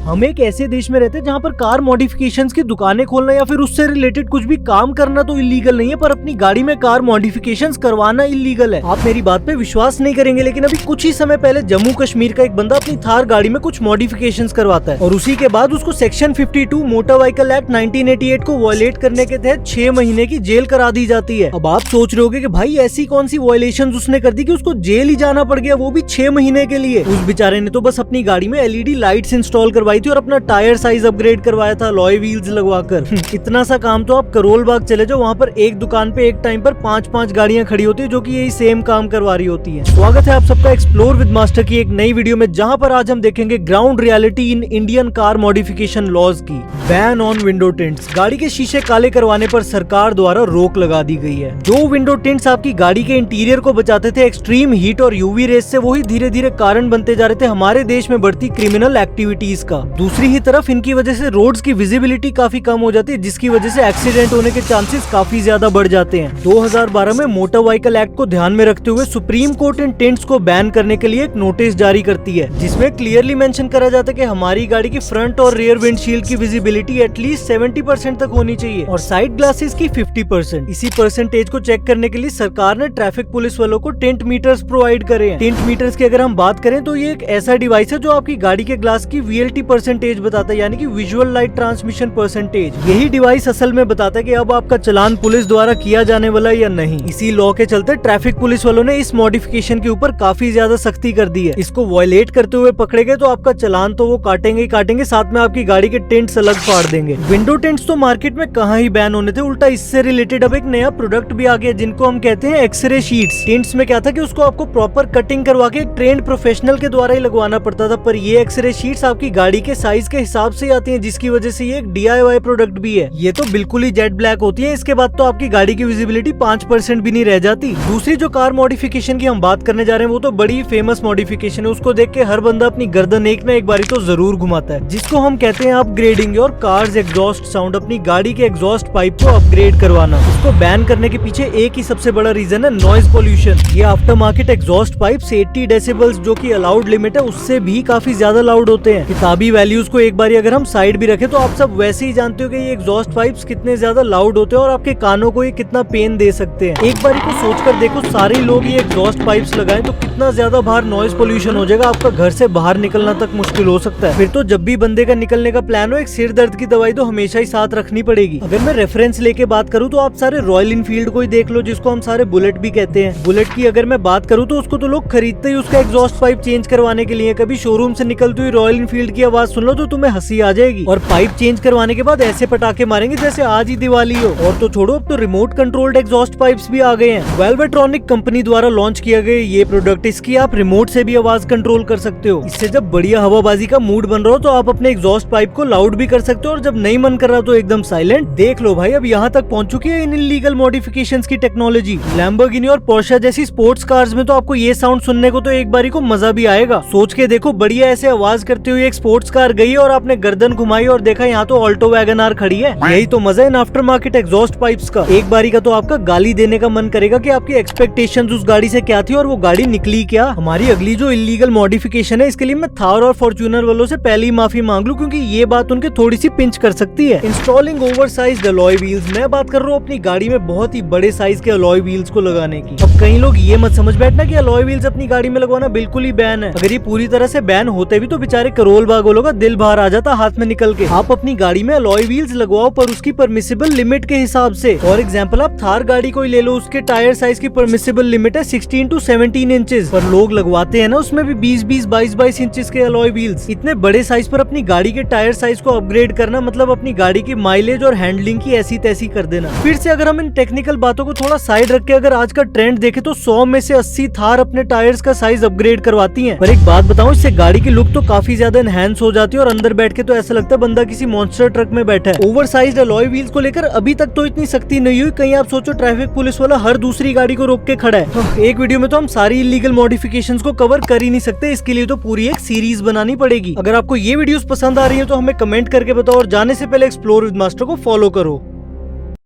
हम एक ऐसे देश में रहते हैं जहाँ पर कार मॉडिफिकेशंस की दुकानें खोलना या फिर उससे रिलेटेड कुछ भी काम करना तो इलीगल नहीं है, पर अपनी गाड़ी में कार मॉडिफिकेशंस करवाना इलीगल है। आप मेरी बात पे विश्वास नहीं करेंगे, लेकिन अभी कुछ ही समय पहले जम्मू कश्मीर का एक बंदा अपनी थार गाड़ी में कुछ मॉडिफिकेशंस करवाता है और उसी के बाद उसको सेक्शन 52 मोटर व्हीकल एक्ट 1988 को वायलेट करने के तहत 6 महीने की जेल करा दी जाती है। अब आप सोच रहे होगे कि भाई ऐसी कौन सी वायलेशन उसने कर दी कि उसको जेल ही जाना पड़ गया, वो भी 6 महीने के लिए। उस बेचारे ने तो बस अपनी गाड़ी में एलईडी लाइट्स इंस्टॉल करवाई थी और अपना टायर साइज अपग्रेड करवाया था अलॉय व्हील्स लगवाकर। इतना सा काम तो आप करोल बाग चले जाओ, वहाँ पर एक दुकान पे एक टाइम पर 5-5 गाड़ियां खड़ी होती है जो कि यही सेम काम करवा रही होती है। स्वागत है आप सबका एक्सप्लोर विद मास्टर की एक नई वीडियो में, जहाँ पर आज हम देखेंगे ground reality in Indian car modification laws की। Ban on window tints. गाड़ी के शीशे काले करवाने पर सरकार द्वारा रोक लगा दी गई है। जो विंडो टिंट्स आपकी गाड़ी के इंटीरियर को बचाते थे एक्सट्रीम हीट और यूवी रेस से, वही धीरे धीरे कारण बनते जा रहे थे हमारे देश में बढ़ती क्रिमिनल एक्टिविटीज का। दूसरी ही तरफ इनकी वजह से रोड्स की विजिबिलिटी काफी कम हो जाती है, जिसकी वजह से एक्सीडेंट होने के चांसेस काफी ज्यादा बढ़ जाते हैं। 2012 में मोटर व्हीकल एक्ट को ध्यान में रखते हुए सुप्रीम कोर्ट इन टिंट्स को बैन करने के लिए एक नोटिस जारी करती है, जिसमें क्लियरली मेंशन करा जाता है कि हमारी गाड़ी की फ्रंट और रियर विंडशील्ड की विजिबिलिटी एटलीस्ट 70% तक होनी चाहिए और साइड ग्लासेस की 50%। इसी परसेंटेज को चेक करने के लिए सरकार ने ट्रैफिक पुलिस वालों को टिंट मीटर्स प्रोवाइड करे हैं। टिंट मीटर्स की अगर हम बात करें तो ये एक ऐसा डिवाइस है जो आपकी गाड़ी के ग्लास की VLT परसेंटेज बताता है, यानी कि विजुअल लाइट ट्रांसमिशन परसेंटेज। यही डिवाइस असल में बताता है कि अब आपका चालान पुलिस द्वारा किया जाने वाला है या नहीं। इसी लॉ के चलते ट्रैफिक पुलिस वालों ने इस मॉडिफिकेशन के ऊपर काफी ज्यादा सख्ती कर दी है। इसको वायलेट करते हुए पकड़े गए तो आपका चालान तो वो काटेंगे ही काटेंगे, साथ में आपकी गाड़ी के टिंट्स अलग फाड़ देंगे। विंडो टिंट्स तो मार्केट में कहाँ ही बैन होने थे, उल्टा इससे रिलेटेड अब एक नया प्रोडक्ट भी आ गया जिनको हम कहते हैं एक्सरे शीट्स। टिंट्स में क्या था कि उसको आपको प्रॉपर कटिंग करवा के एक ट्रेंड प्रोफेशनल के द्वारा ही लगवाना पड़ता था, पर ये एक्सरे शीट्स आपकी गाड़ी के साइज के हिसाब से आती हैं, जिसकी वजह से ये एक DIY प्रोडक्ट भी है। ये तो बिल्कुल ही जेट ब्लैक होती है, इसके बाद तो आपकी गाड़ी की विजिबिलिटी 5% भी नहीं रह जाती। दूसरी जो कार मॉडिफिकेशन की हम बात करने जा रहे हैं वो तो बड़ी फेमस मॉडिफिकेशन है, उसको देख के हर बंदा अपनी गर्दन एक ना एक बारी तो जरूर घुमाता है, जिसको हम कहते हैं अपग्रेडिंग और कार्स एग्जॉस्ट साउंड। अपनी गाड़ी के एग्जॉस्ट पाइप को अपग्रेड करवाना। इसको बैन करने के पीछे एक ही सबसे बड़ा रीजन है नॉइज पोल्यूशन। ये after market exhaust pipes 80 decibels जो कि अलाउड लिमिट है उससे भी काफी ज्यादा लाउड होते हैं। किताबी वैल्यूज को एक बारी अगर हम साइड भी रखें तो आप सब वैसे ही जानते हो कि ये एग्जॉस्ट पाइप्स कितने ज्यादा लाउड होते हैं और आपके कानों को ये कितना पेन दे सकते हैं। एक बारी को सोचकर देखो, सारे लोग ये एग्जॉस्ट पाइप्स लगाएं तो कितना ज्यादा बाहर नॉइज पोल्यूशन हो जाएगा, आपका घर से बाहर निकलना तक मुश्किल हो सकता है। फिर तो जब भी बंदे का निकलने का प्लान हो, एक सिर दर्द की दवाई तो हमेशा ही साथ रखनी पड़ेगी। अगर मैं रेफरेंस लेके बात करूँ तो आप सारे रॉयल इनफील्ड को ही देख लो, जिसको हम सारे बुलेट भी कहते हैं। बुलेट की अगर मैं बात करूँ तो उसको तो लोग खरीदते ही उसका एग्जॉस्ट पाइप चेंज करवाने के लिए। कभी शोरूम से निकलती हुई रॉयल इनफील्ड की आवाज सुन लो तो तुम्हें हंसी आ जाएगी, और पाइप चेंज करवाने के बाद ऐसे पटाखे मारेंगे जैसे आज ही दिवाली हो। और तो छोड़ो, अब तो रिमोट कंट्रोल्ड एग्जॉस्ट पाइप्स भी आ गए हैं। वेल्वेट्रॉनिक कंपनी द्वारा लॉन्च किया गया ये प्रोडक्ट, इसकी आप रिमोट से भी आवाज कंट्रोल कर सकते हो। इससे जब बढ़िया हवाबाजी का मूड बन रहा हो तो आप अपने एग्जॉस्ट पाइप को लाउड भी कर सकते हो, और जब नहीं मन कर रहा तो एकदम साइलेंट। देख लो भाई, अब यहाँ तक पहुँच चुकी है इन इलीगल मॉडिफिकेशंस की टेक्नोलॉजी। लैम्बोर्गिनी और पोर्शे जैसी स्पोर्ट्स कार्स में तो आपको ये साउंड सुनने को तो एक बारी को मजा भी आएगा। सोच के देखो, बढ़िया ऐसे आवाज करते हुए एक स्पोर्ट्स कार गई और आपने गर्दन घुमाई और देखा यहाँ तो ऑल्टो वैगनआर खड़ी है। यही तो मजा है in after market exhaust pipes का। एक बारी का तो आपका गाली देने का मन करेगा कि आपकी एक्सपेक्टेशंस उस गाड़ी से क्या थी और वो गाड़ी निकली क्या। हमारी अगली जो इलीगल मॉडिफिकेशन है, इसके लिए मैं थार और फॉर्च्यूनर वालों से पहले ही माफी मांग लूं, क्योंकि ये बात उनके थोड़ी सी पिंच कर सकती है। Installing oversized alloy wheels. मैं बात कर रहा हूँ अपनी गाड़ी में बहुत ही बड़े साइज के अलॉय व्हील्स को लगाने की। अब कई लोग ये मत समझ बैठना कि अलॉय व्हील्स अपनी गाड़ी में लगवाना बिल्कुल ही बैन है। अगर ये पूरी तरह से बैन होते भी तो बेचारे करोल बाग वालों का दिल बाहर आ जाता हाथ में निकल के। आप अपनी गाड़ी में अलॉय व्हील्स लगवाओ, पर उसकी परमिसिबल लिमिट के हिसाब से। फॉर एग्जांपल आप थार गाड़ी को ही ले लो, उसके टायर साइज की परमिसिबल लिमिट है 16 to 17 इंचेस, पर लोग लगवाते हैं ना उसमें भी 20-20, 22-22 इंचेस के अलॉय व्हील्स। इतने बड़े साइज पर अपनी गाड़ी के टायर साइज को अपग्रेड करना मतलब अपनी गाड़ी की माइलेज और हैंडलिंग की ऐसी तैसी कर देना। फिर से अगर हम इन टेक्निकल बातों को थोड़ा साइड रख के अगर आज का ट्रेंड देखे तो 100 में से 80 थार अपने टायर्स का साइज अपग्रेड करवाती हैं। पर एक बात बताऊं, इससे गाड़ी की लुक तो काफी ज्यादा एनहांस हो जाती है और अंदर बैठ के तो ऐसा लगता है बंदा किसी मॉन्स्टर ट्रक में बैठा है। ओवरसाइज्ड अलॉय व्हील्स को लेकर अभी तक तो इतनी सख्ती नहीं हुई, कहीं आप सोचो ट्रैफिक पुलिस वाला हर दूसरी गाड़ी को रोक के खड़ा है। एक वीडियो में तो हम सारी इलीगल मॉडिफिकेशंस को कवर कर ही नहीं सकते, इसके लिए तो पूरी एक सीरीज बनानी पड़ेगी। अगर आपको ये वीडियोस पसंद आ रही है तो हमें कमेंट करके बताओ, और जाने से पहले एक्सप्लोर विद मास्टर को फॉलो करो।